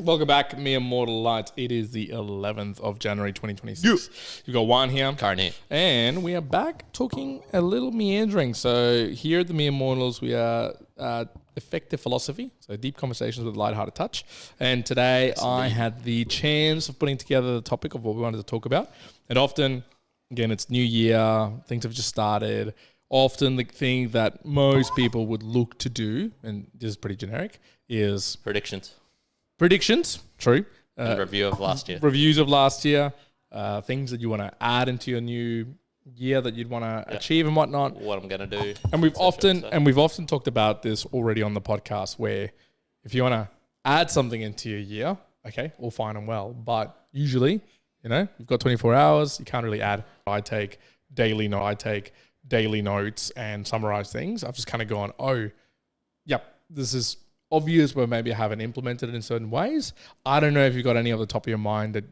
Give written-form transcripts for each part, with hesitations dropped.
Welcome back, mere mortal lights. It is the 11th of January 2026. You've got Juan here. Karen here. And we are back talking a little meandering. So here at the Mere Mortals, we are effective philosophy, so deep conversations with a lighthearted touch. And today I had the chance of putting together the topic of what we wanted to talk about. And often, again, it's New Year, things have just started. Often the thing that most people would look to do, and this is pretty generic, is... Predictions, true. And review of last year. Reviews of last year, things that you want to add into your new year that you'd want to achieve and whatnot. What I'm going to do. And we've often talked about this already on the podcast, where if you want to add something into your year, okay, all fine and well. But usually, you've got 24 hours. You can't really add. I take daily notes and summarize things. I've just kind of gone, this is obvious, but maybe I haven't implemented it in certain ways. I don't know if you've got any off the top of your mind that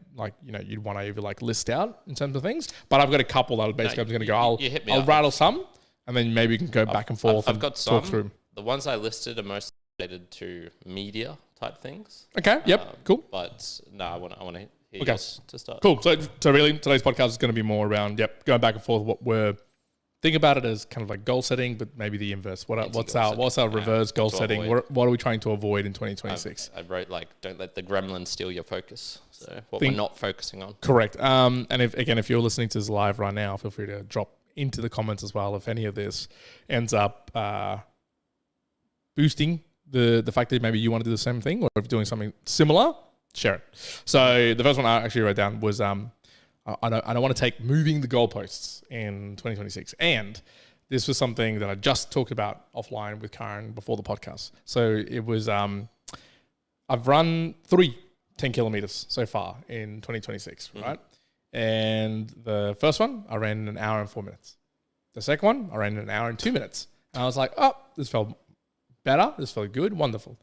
you'd want to either list out in terms of things, but I've got a couple that basically I'm going to go, I'll rattle some and then maybe you can go back and forth. I've got some. Talk through. The ones I listed are most related to media type things. Okay. Yep. Cool. But no, I want to hear yours to start. Cool. So really today's podcast is going to be more around, going back and forth what we're... Think about it as kind of like goal setting, but maybe the inverse. What's our reverse goal setting? What are we trying to avoid in 2026? I wrote don't let the Gremlins steal your focus. So we're not focusing on. Correct. And if you're listening to this live right now, feel free to drop into the comments as well if any of this ends up boosting the fact that maybe you want to do the same thing, or if you're doing something similar, share it. So the first one I actually wrote down was I don't want to take moving the goalposts in 2026. And this was something that I just talked about offline with Karen before the podcast. So it was, I've run 3 10 kilometers so far in 2026, right? And the first one, I ran in an hour and 4 minutes. The second one, I ran in an hour and 2 minutes. And I was like, this felt better. This felt good. Wonderful.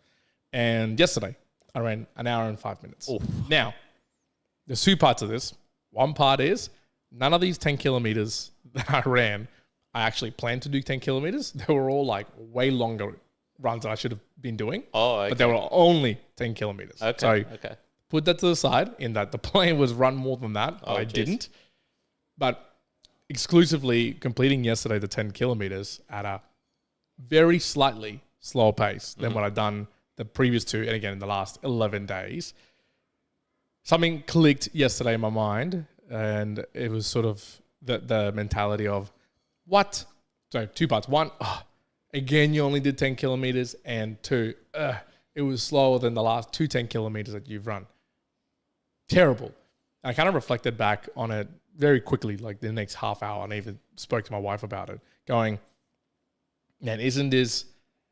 And yesterday, I ran an hour and 5 minutes. Oof. Now, there's 2 parts of this. One part is none of these 10 kilometers that I ran, I actually planned to do 10 kilometers. They were all way longer runs than I should have been doing. Oh, okay. But they were only 10 kilometers. Okay. So put that to the side in that the plan was run more than that, but I didn't. But exclusively completing yesterday the 10 kilometers at a very slightly slower pace than what I'd done the previous 2. And again, in the last 11 days. Something clicked yesterday in my mind, and it was sort of the mentality of what? So 2 parts. 1, again, you only did 10 kilometers, and 2, it was slower than the last 2 10 kilometers that you've run. Terrible. And I kind of reflected back on it very quickly, like the next half hour, and I even spoke to my wife about it, going, man, isn't this...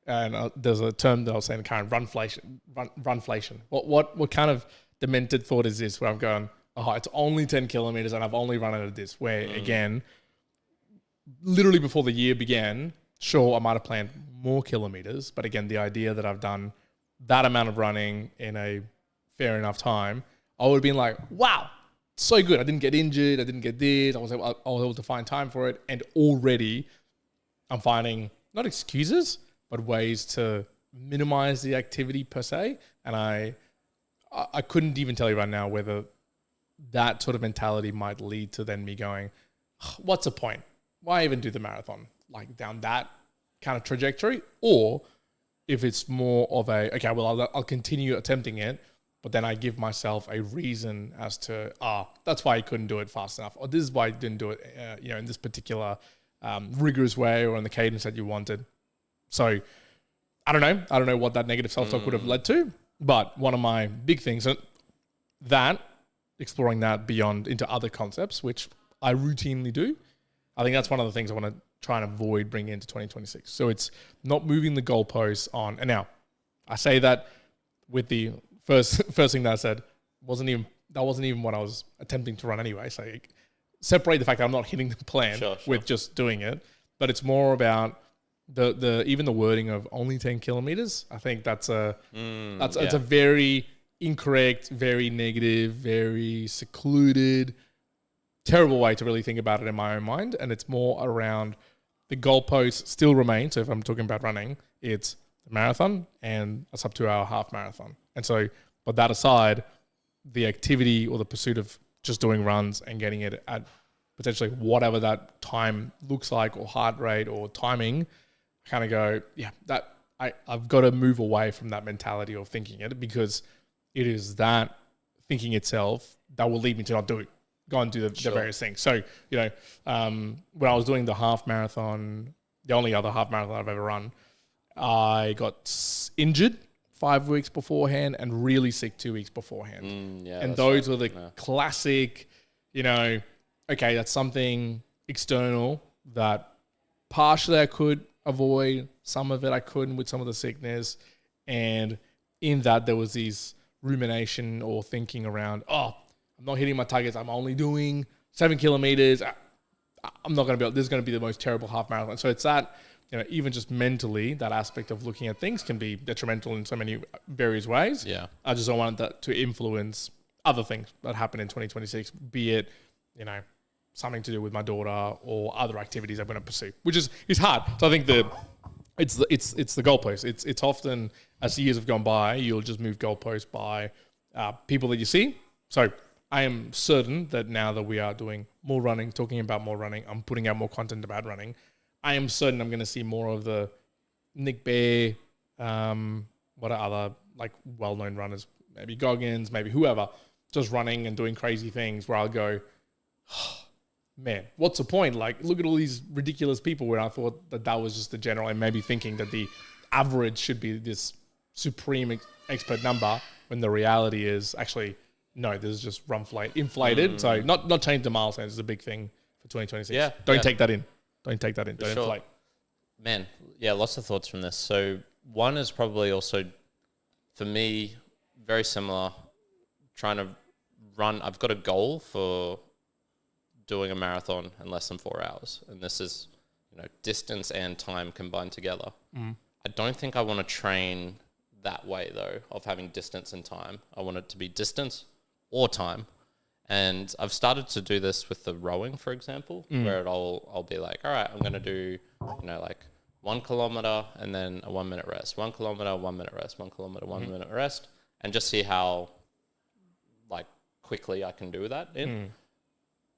And there's a term that I was saying, kind of runflation. What kind of demented thought is this, where I'm going, it's only 10 kilometers and I've only run it at this, where again, literally before the year began, sure, I might have planned more kilometers, but again, the idea that I've done that amount of running in a fair enough time, I would have been like, wow, so good. I didn't get injured. I didn't get this. I was able to find time for it. And already I'm finding not excuses, but ways to minimize the activity per se. And I couldn't even tell you right now whether that sort of mentality might lead to then me going, what's the point? Why even do the marathon? Down that kind of trajectory? Or if it's more of I'll continue attempting it, but then I give myself a reason as to, that's why I couldn't do it fast enough. Or this is why I didn't do it, in this particular rigorous way or in the cadence that you wanted. So I don't know. I don't know what that negative self-talk would have led to. But one of my big things, exploring that beyond into other concepts, which I routinely do, I think that's one of the things I want to try and avoid bringing into 2026. So it's not moving the goalposts on. And now I say that with the first thing that I said wasn't even what I was attempting to run anyway. So separate the fact that I'm not hitting the plan with just doing it, but it's more about even the wording of only 10 kilometers. I think it's a very incorrect, very negative, very secluded, terrible way to really think about it in my own mind. And it's more around the goalposts still remain. So if I'm talking about running, it's a marathon and a sub 2 hour half marathon. And so But that aside, the activity or the pursuit of just doing runs and getting it at potentially whatever that time looks like, or heart rate or timing, I kind of go, yeah, that I've got to move away from that mentality of thinking it, because it is that thinking itself that will lead me to not do it. Go and do the various things. So, when I was doing the half marathon, the only other half marathon I've ever run, I got injured 5 weeks beforehand and really sick 2 weeks beforehand. And those were the classic, okay, that's something external that partially I could avoid. Some of it I couldn't with some of the sickness. And in that, there was these rumination or thinking around, I'm not hitting my targets. I'm only doing 7 kilometers. I'm not going to be, this is going to be the most terrible half marathon. So it's that, even just mentally, that aspect of looking at things can be detrimental in so many various ways. Yeah. I just don't want that to influence other things that happen in 2026, be it, something to do with my daughter or other activities I'm going to pursue, which is hard. So I think it's the goalpost. It's often, as the years have gone by, you'll just move goalposts by people that you see. So I am certain that now that we are doing more running, talking about more running, I'm putting out more content about running, I am certain I'm going to see more of the Nick Bear, what are other like well-known runners, maybe Goggins, maybe whoever, just running and doing crazy things where I'll go, man, what's the point? Like, look at all these ridiculous people, where I thought that was just the general, and maybe thinking that the average should be this supreme expert number, when the reality is actually, no, this is just inflated. So not change the milestones is a big thing for 2026. Yeah. Don't take that in. Don't take that in. Don't inflate. Man, yeah, lots of thoughts from this. So one is probably also, for me, very similar, trying to run. I've got a goal for doing a marathon in less than 4 hours. And this is, distance and time combined together. I don't think I want to train that way, though, of having distance and time. I want it to be distance or time. And I've started to do this with the rowing, for example, where I'll be like, all right, I'm going to do, like 1 kilometer and then a 1 minute rest, 1 kilometer, 1 minute rest, 1 kilometer, 1 minute rest, and just see how like quickly I can do that in.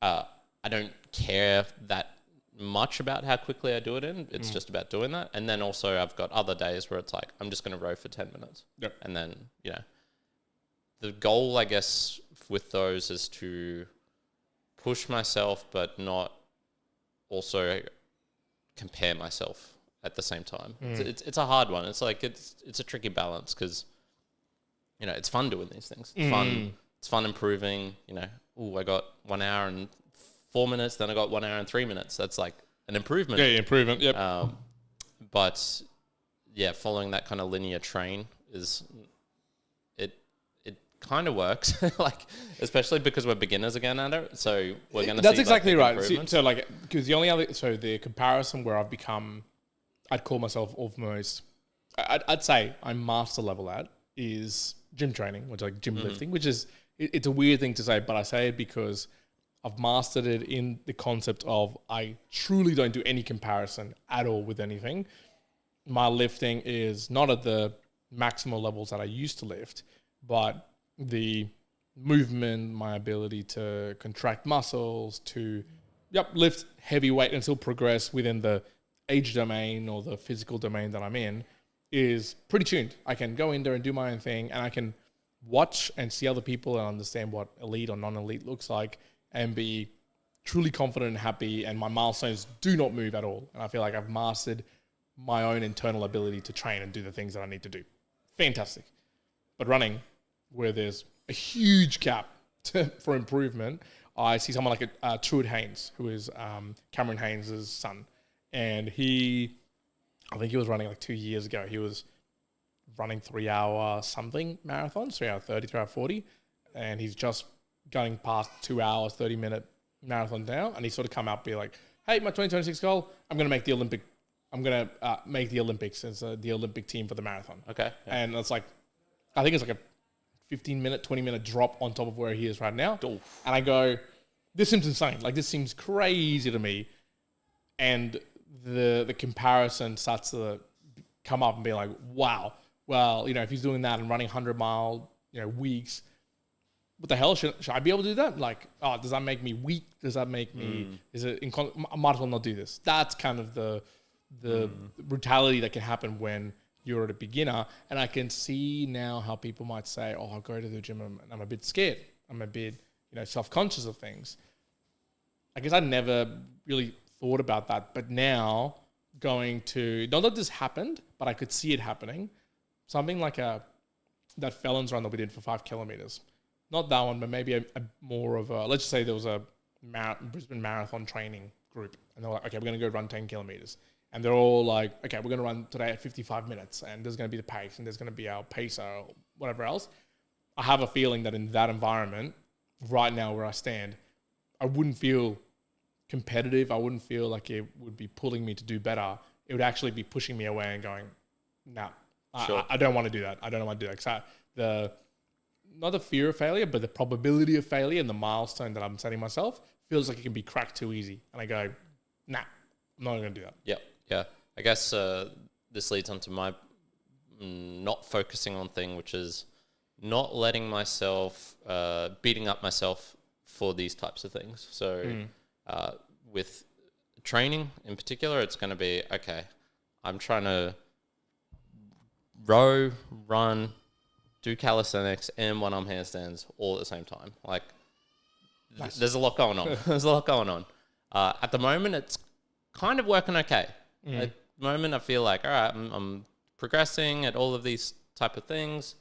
I don't care that much about how quickly I do it in. It's just about doing that. And then also I've got other days where it's like, I'm just going to row for 10 minutes. Yep. And then, the goal, I guess, with those is to push myself, but not also compare myself at the same time. It's a hard one. It's like, it's a tricky balance, because, it's fun doing these things. It's fun. It's fun improving, I got 1 hour and 4 minutes, then I got 1 hour and 3 minutes. That's like an improvement. Yeah, improvement. Yep. But yeah, following that kind of linear train is it kind of works, like, especially because we're beginners again at it. So we're going to see. That's exactly like, right. So like, because the comparison where I've become, I'd call myself almost, I'd say I'm master level at, is gym training, which is like gym lifting, which is, it's a weird thing to say, but I say it because I've mastered it in the concept of I truly don't do any comparison at all with anything. My lifting is not at the maximal levels that I used to lift, but the movement, my ability to contract muscles, to lift heavy weight and still progress within the age domain or the physical domain that I'm in is pretty tuned. I can go in there and do my own thing, and I can watch and see other people and understand what elite or non-elite looks like, and be truly confident and happy, and my milestones do not move at all. And I feel like I've mastered my own internal ability to train and do the things that I need to do. Fantastic. But running, where there's a huge gap for improvement, I see someone like Truett Haynes, who is Cameron Haynes' son. And I think he was running like 2 years ago. He was running 3 hour something marathons, 3 hour 30, 3 hour 40. And he's just going past 2 hours, 30-minute marathon now. And he sort of come out and be like, hey, my 2026 goal, I'm going to make the Olympics as the Olympic team for the marathon. Okay. Yeah. And it's like, I think it's like a 15-minute, 20-minute drop on top of where he is right now. Oof. And I go, this seems insane. Like, this seems crazy to me. And the comparison starts to come up and be like, wow, well, if he's doing that and running 100-mile weeks. What the hell should I be able to do that? Like, does that make me weak? Does that make me? Is it? I might as well not do this. That's kind of the brutality that can happen when you're a beginner. And I can see now how people might say, "Oh, I'll go to the gym and I'm a bit scared. I'm a bit, self-conscious of things." I guess I never really thought about that, but now going to not that this happened, but I could see it happening. Something like that Felons run that we did for 5 kilometers. Not that one, but maybe a more of a, let's just say there was a Brisbane Marathon training group. And they're like, okay, we're going to go run 10 kilometers. And they're all like, okay, we're going to run today at 55 minutes. And there's going to be the pace, and there's going to be our pacer or whatever else. I have a feeling that in that environment, right now where I stand, I wouldn't feel competitive. I wouldn't feel like it would be pulling me to do better. It would actually be pushing me away and going, nah, sure. I don't want to do that. I don't want to do that. Because not the fear of failure, but the probability of failure and the milestone that I'm setting myself feels like it can be cracked too easy. And I go, nah, I'm not going to do that. Yeah. I guess this leads on to my not focusing on thing, which is not letting myself, beating up myself for these types of things. So with training in particular, it's going to be, okay, I'm trying to row, run, do calisthenics and one-arm handstands all at the same time. Like, nice. There's a lot going on. At the moment, it's kind of working okay. At the moment, I feel like, all right, I'm progressing at all of these type of things.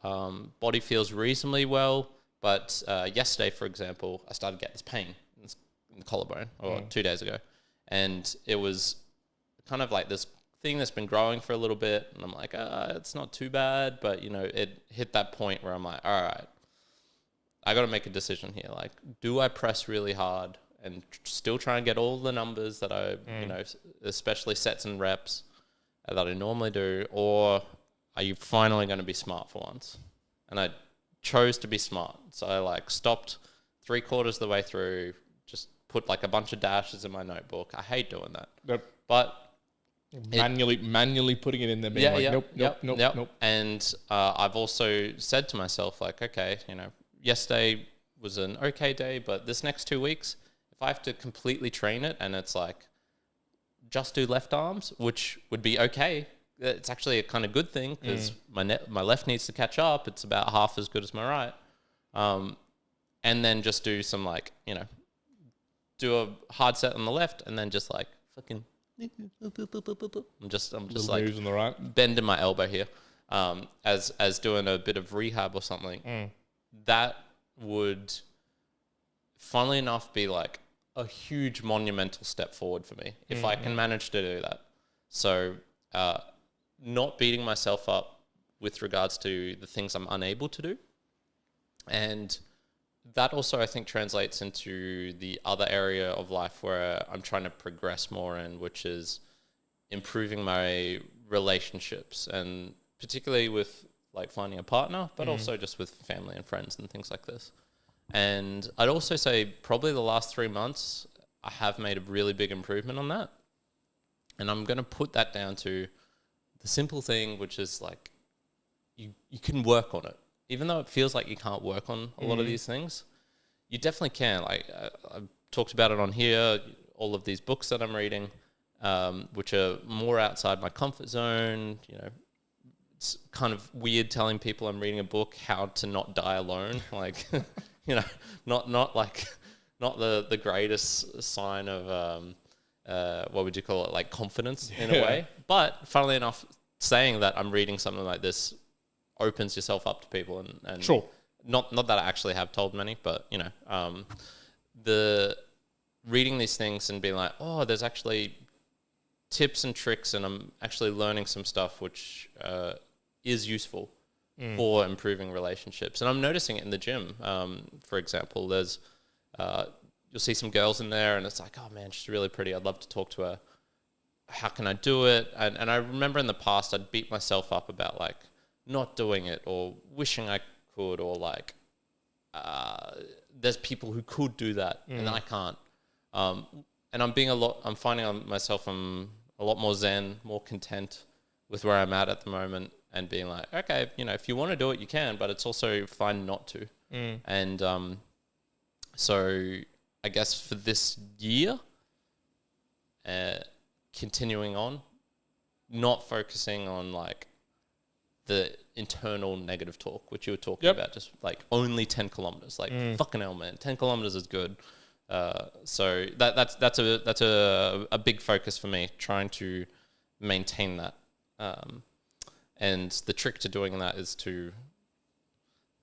Body feels reasonably well. But yesterday, for example, I started getting this pain in the collarbone, or 2 days ago. And it was kind of like this thing that's been growing for a little bit, and I'm like, it's not too bad, but it hit that point where I'm like, all right, I got to make a decision here. Like, do I press really hard and still try and get all the numbers that I, especially sets and reps that I normally do, or are you finally going to be smart for once? And I chose to be smart, so I stopped 3/4 of the way through, just put a bunch of dashes in my notebook. I hate doing that, but manually putting it in there, being nope. And I've also said to myself, okay, yesterday was an okay day, but this next 2 weeks, if I have to completely train it and it's just do left arms, which would be okay, it's actually a kind of good thing because my left needs to catch up. It's about half as good as my right. And then just do some do a hard set on the left, and then just fucking. I'm just moves on the right, bending my elbow here, as doing a bit of rehab or something. That would, funnily enough, be a huge monumental step forward for me if I can manage to do that. So, not beating myself up with regards to the things I'm unable to do, and that also, I think, translates into the other area of life where I'm trying to progress more in, which is improving my relationships, and particularly with finding a partner, but also just with family and friends and things like this. And I'd also say probably the last 3 months, I have made a really big improvement on that. And I'm going to put that down to the simple thing, which is you can work on it. Even though it feels like you can't work on a lot of these things, you definitely can. I've talked about it on here, all of these books that I'm reading, which are more outside my comfort zone. It's kind of weird telling people I'm reading a book, How to Not Die Alone. Not the greatest sign of, what would you call it? Confidence in a way. But funnily enough, saying that I'm reading something like this opens yourself up to people, and sure. Not that I actually have told many, but the reading these things and being like, oh, there's actually tips and tricks, and I'm actually learning some stuff which is useful for improving relationships. And I'm noticing it in the gym. For example, there's you'll see some girls in there, and it's like, oh man, she's really pretty. I'd love to talk to her. How can I do it? And I remember in the past, I'd beat myself up about not doing it, or wishing I could, or there's people who could do that and I can't. And I'm finding myself I'm a lot more zen, more content with where I'm at the moment. and being like, okay, if you want to do it, you can, but it's also fine not to. And so I guess for this year, continuing on, not focusing on like the internal negative talk, which you were talking about, just like only 10 kilometers, like fucking hell, man, 10 kilometers is good. So that's a big focus for me, trying to maintain that. And the trick to doing that is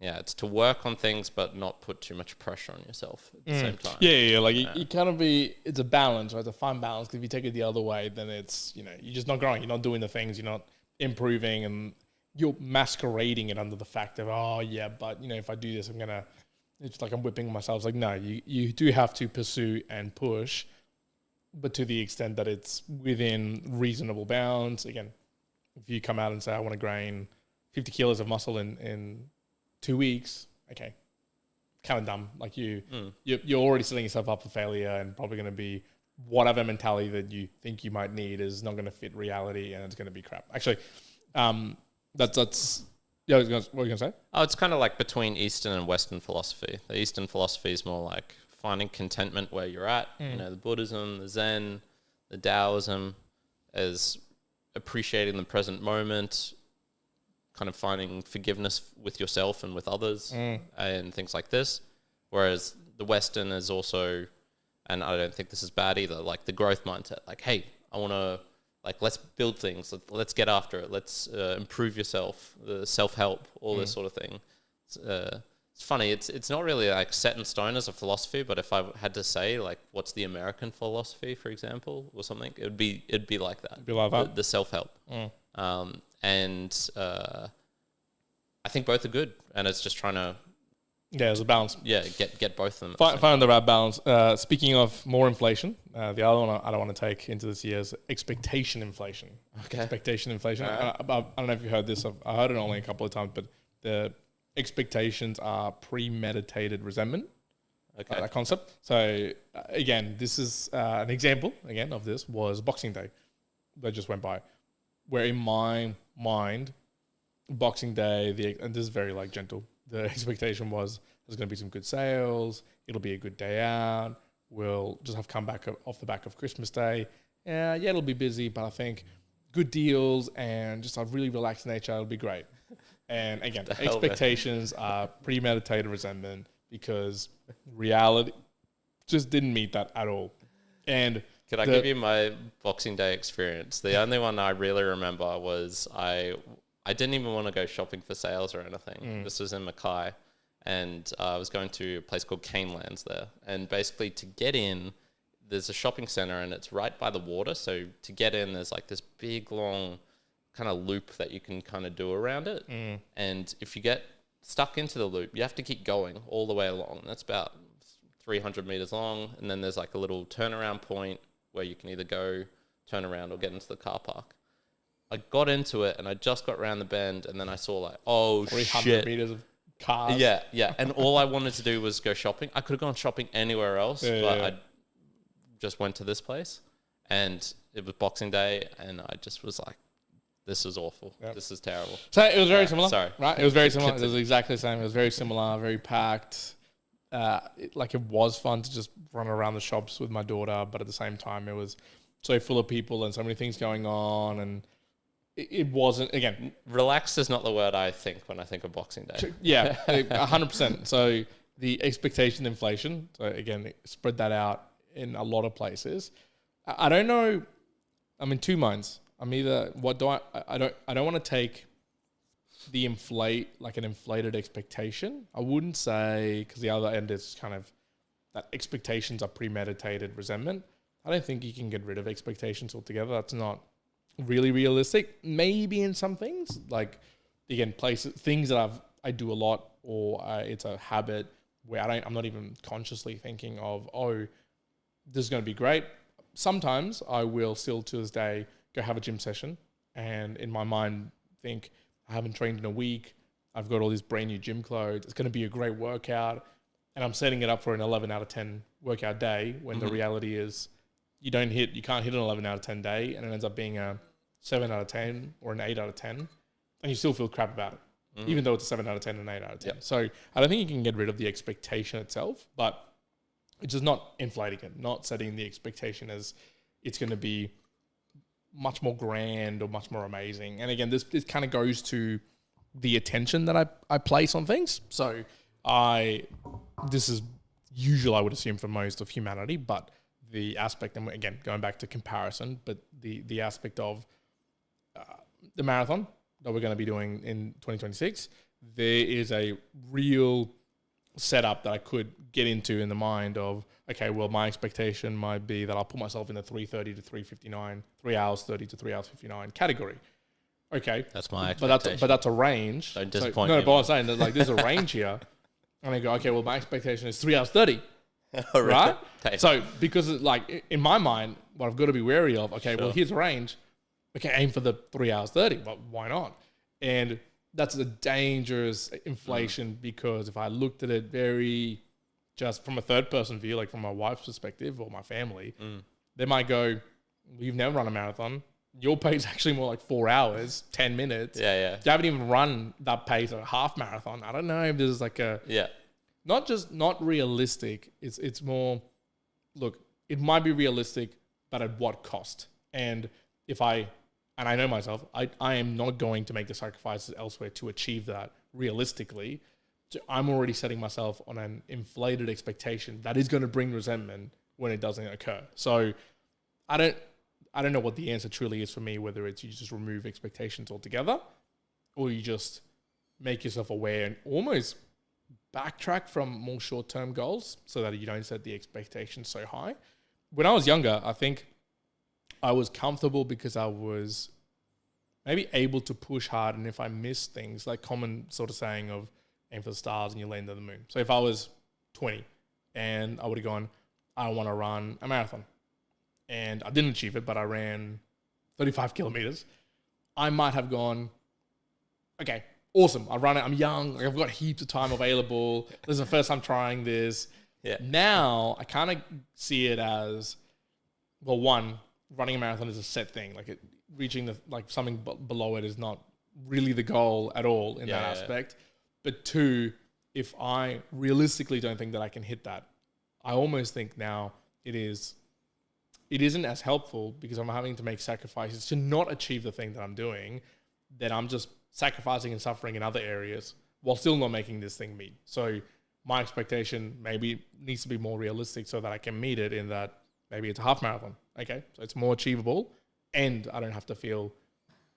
it's to work on things, but not put too much pressure on yourself at the same time. Yeah. Like you kind of it's a balance, right? It's a fine balance. Because if you take it the other way, then it's, you're just not growing. You're not doing the things. You're not improving, and you're masquerading it under the fact of, but if I do this, it's like I'm whipping myself. It's like, no, you do have to pursue and push, but to the extent that it's within reasonable bounds. Again, if you come out and say, I want to gain 50 kilos of muscle in 2 weeks, okay, kind of dumb. Like you're already setting yourself up for failure, and probably going to be whatever mentality that you think you might need is not going to fit reality, and it's going to be crap. Actually, that's yeah. What were you going to say? Oh, it's kind of like between Eastern and Western philosophy. The Eastern philosophy is more like finding contentment where you're at. The Buddhism, the Zen, the Taoism is appreciating the present moment, kind of finding forgiveness with yourself and with others and things like this. Whereas the Western is also, and I don't think this is bad either, like the growth mindset. Like, hey, I want to, like, let's build things. Let's get after it. Let's improve yourself, the self-help, all this sort of thing. It's funny. It's not really like set in stone as a philosophy, but if I had to say, like, what's the American philosophy, for example, or something, it'd be like that. Be like that. The self-help. I think both are good, and it's just trying to there's a balance. Get both of them. Find the right balance. Speaking of more inflation, the other one I don't want to take into this year is expectation inflation. Okay. Expectation inflation. Right. I don't know if you heard this. I heard it only a couple of times, but the expectations are premeditated resentment. Okay. That concept. So again, this is an example again of this was Boxing Day that just went by, where in my mind, Boxing Day, and this is very like gentle. The expectation was there's going to be some good sales. It'll be a good day out. We'll just have come back off the back of Christmas Day. Yeah, it'll be busy, but I think good deals and just a really relaxed nature, it'll be great. And again, expectations are premeditated resentment because reality just didn't meet that at all. And could I give you my Boxing Day experience? The only one I really remember was I didn't even want to go shopping for sales or anything. This was in Mackay, and I was going to a place called Canelands there. And basically to get in, there's a shopping center and it's right by the water. So to get in, there's like this big, long kind of loop that you can kind of do around it. And if you get stuck into the loop, you have to keep going all the way along. That's about 300 meters long. And then there's like a little turnaround point where you can either go, turn around, or get into the car park. I got into it and I just got around the bend, and then I saw like, 300 meters of cars. Yeah. And all I wanted to do was go shopping. I could have gone shopping anywhere else, but I just went to this place, and it was Boxing Day, and I just was like, this is awful. Yep. This is terrible. So it was very similar. Sorry. Right? It was very similar. It was exactly the same. It was very similar, very packed. It was fun to just run around the shops with my daughter, but at the same time, it was so full of people and so many things going on, and it wasn't, again... Relaxed is not the word I think when I think of Boxing Day. Yeah, 100%. So the expectation inflation, so again, spread that out in a lot of places. I don't know, I'm in two minds. I'm either, I don't want to take the an inflated expectation. I wouldn't say, because the other end is kind of that expectations are premeditated resentment. I don't think you can get rid of expectations altogether. That's not really realistic. Maybe in some things, like again, things that I do a lot, or it's a habit where I'm not even consciously thinking of, this is going to be great. Sometimes I will still to this day go have a gym session, and in my mind think, I haven't trained in a week. I've got all these brand new gym clothes. It's going to be a great workout, and I'm setting it up for an 11 out of 10 workout day when the reality is you can't hit an 11 out of 10 day, and it ends up being a 7 out of 10 or an 8 out of 10. and you still feel crap about it, even though it's a 7 out of 10 and 8 out of 10. Yep. So I don't think you can get rid of the expectation itself, but it's just not inflating it, not setting the expectation as it's going to be much more grand or much more amazing. And again, this kind of goes to the attention that I place on things. So this is usual, I would assume, for most of humanity, but the aspect, and again, going back to comparison, but the aspect of the marathon that we're going to be doing in 2026, there is a real setup that I could get into in the mind of, okay, well, my expectation might be that I'll put myself in the 3:30 to 3:59, 3 hours 30 to 3 hours 59 category. Okay. That's my expectation. But that's a range. Don't disappoint me. No, but I'm saying that, like, there's a range here. And I go, okay, well, my expectation is 3 hours 30. Right? So, because, like, in my mind, what I've got to be wary of, okay, well, here's a range. Okay, aim for the 3 hours 30, but why not? And that's a dangerous inflation because if I looked at it very just from a third person view, like from my wife's perspective or my family, they might go, you've never run a marathon. Your pace is actually more like 4 hours, 10 minutes. Yeah. You haven't even run that pace of a half marathon. I don't know if there's like not realistic. It's more, look, it might be realistic, but at what cost? And I know myself, I am not going to make the sacrifices elsewhere to achieve that realistically. So I'm already setting myself on an inflated expectation that is going to bring resentment when it doesn't occur. So I don't know what the answer truly is for me, whether it's you just remove expectations altogether or you just make yourself aware and almost backtrack from more short-term goals so that you don't set the expectations so high. When I was younger, I think I was comfortable because I was maybe able to push hard, and if I missed things, like common sort of saying of aim for the stars and you land on the moon. So if I was 20 and I would have gone, I want to run a marathon, and I didn't achieve it, but I ran 35 kilometers, I might have gone, okay, awesome, I run it, I'm young, I've got heaps of time available, this is the first time trying this. Yeah. Now I kind of see it as, well, one, running a marathon is a set thing. Like reaching something below it is not really the goal at all in that aspect. But two, if I realistically don't think that I can hit that, I almost think now it isn't as helpful because I'm having to make sacrifices to not achieve the thing that I'm doing, that I'm just sacrificing and suffering in other areas while still not making this thing meet. So my expectation maybe needs to be more realistic so that I can meet it in that maybe it's a half marathon. Okay, so it's more achievable and I don't have to feel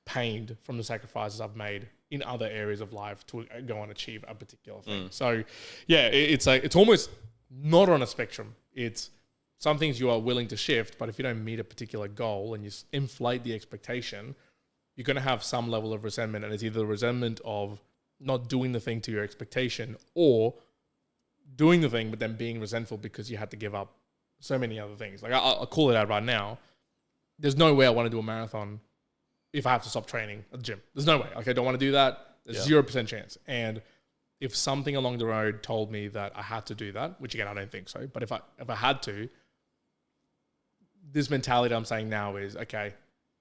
pained from the sacrifices I've made in other areas of life to go and achieve a particular thing. So yeah, it's almost not on a spectrum. It's some things you are willing to shift, but if you don't meet a particular goal and you inflate the expectation, you're going to have some level of resentment, and it's either the resentment of not doing the thing to your expectation or doing the thing but then being resentful because you had to give up so many other things. Like I'll call it out right now. There's no way I want to do a marathon if I have to stop training at the gym. There's no way. Like I don't want to do that. There's 0% chance. And if something along the road told me that I had to do that, which again I don't think so, but if I had to, this mentality I'm saying now is, okay,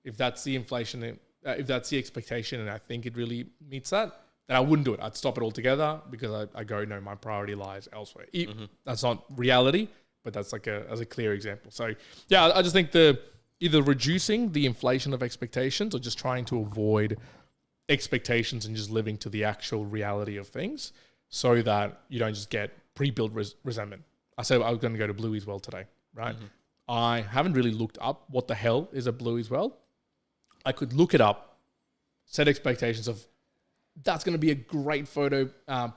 if that's the inflation, if that's the expectation and I think it really meets that, then I wouldn't do it. I'd stop it altogether because I go, no, my priority lies elsewhere. That's not reality, but that's like as a clear example. So yeah, I just think either reducing the inflation of expectations or just trying to avoid expectations and just living to the actual reality of things so that you don't just get pre-built resentment. I said I was going to go to Bluey's Well today, right? I haven't really looked up what the hell is a Bluey's Well. I could look it up, set expectations of that's going to be a great photo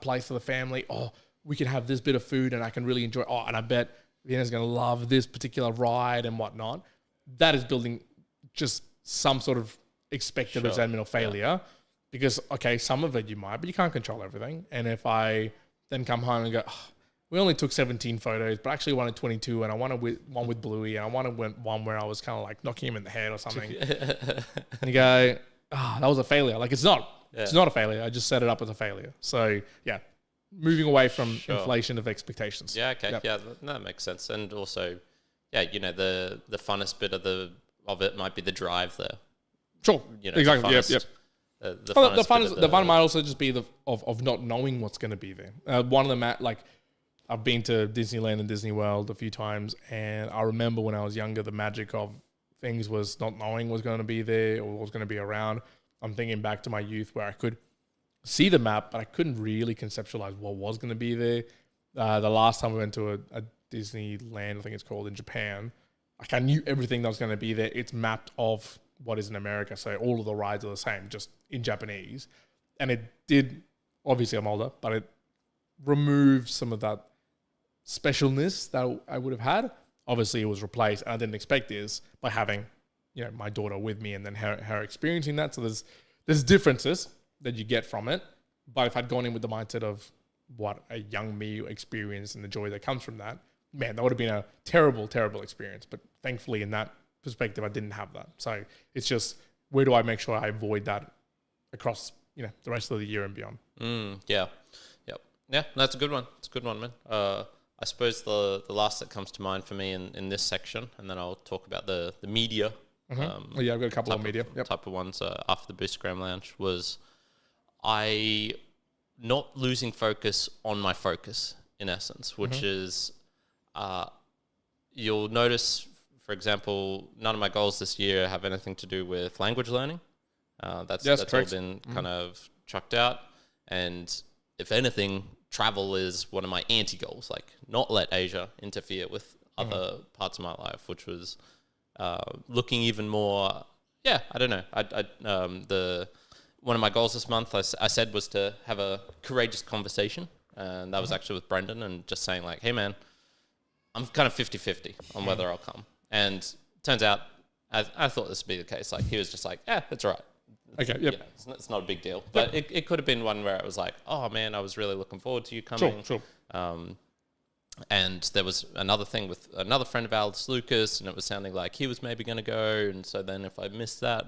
place for the family. Oh, we can have this bit of food and I can really enjoy. Oh, and I bet Vienna's going to love this particular ride and whatnot. That is building just some sort of expected resentment or failure because, okay, some of it you might, but you can't control everything. And if I then come home and go, oh, we only took 17 photos, but I actually wanted 22 and I wanted one with Bluey and I wanted one where I was kind of like knocking him in the head or something. And you go, that was a failure. Like it's not. Yeah. It's not a failure. I just set it up as a failure. So yeah, moving away from inflation of expectations. Yeah, okay. Yep. Yeah, that makes sense. And also, yeah, the funnest bit of it might be the drive there. Sure. Exactly. Yep. The fun might also just be of not knowing what's going to be there. One of them, like, I've been to Disneyland and Disney World a few times, and I remember when I was younger, the magic of things was not knowing was going to be there or was going to be around. I'm thinking back to my youth where I could see the map, but I couldn't really conceptualize what was going to be there. The last time we went to a Disneyland, I think it's called, in Japan, like, I knew everything that was going to be there. It's mapped of what is in America, so all of the rides are the same, just in Japanese. And it did, obviously I'm older, but it removed some of that specialness that I would have had. Obviously it was replaced, and I didn't expect this, by having, my daughter with me and then her experiencing that. So there's differences that you get from it. But if I'd gone in with the mindset of what a young me experienced and the joy that comes from that, man, that would have been a terrible, terrible experience. But thankfully, in that perspective, I didn't have that. So it's just, where do I make sure I avoid that across, the rest of the year and beyond? Yeah. Yep. Yeah, that's a good one. It's a good one, man. I suppose the last that comes to mind for me in this section, and then I'll talk about the media. I've got a couple of media. Type of ones after the Boostergram Lounge was I not losing focus on my focus, in essence, which is you'll notice, for example, none of my goals this year have anything to do with language learning. That's all been kind of chucked out. And if anything, travel is one of my anti-goals, like not let Asia interfere with other parts of my life, which was looking even more, I don't know. One of my goals this month, I said, was to have a courageous conversation. And that was actually with Brendan, and just saying like, hey man, I'm kind of 50-50 on whether I'll come. And turns out, I thought this would be the case. Like, he was just like, that's all right. Okay, yep. It's not a big deal. But it could have been one where it was like, oh man, I was really looking forward to you coming. Sure. And there was another thing with another friend of ours, Lucas, and it was sounding like he was maybe going to go. And so then if I missed that,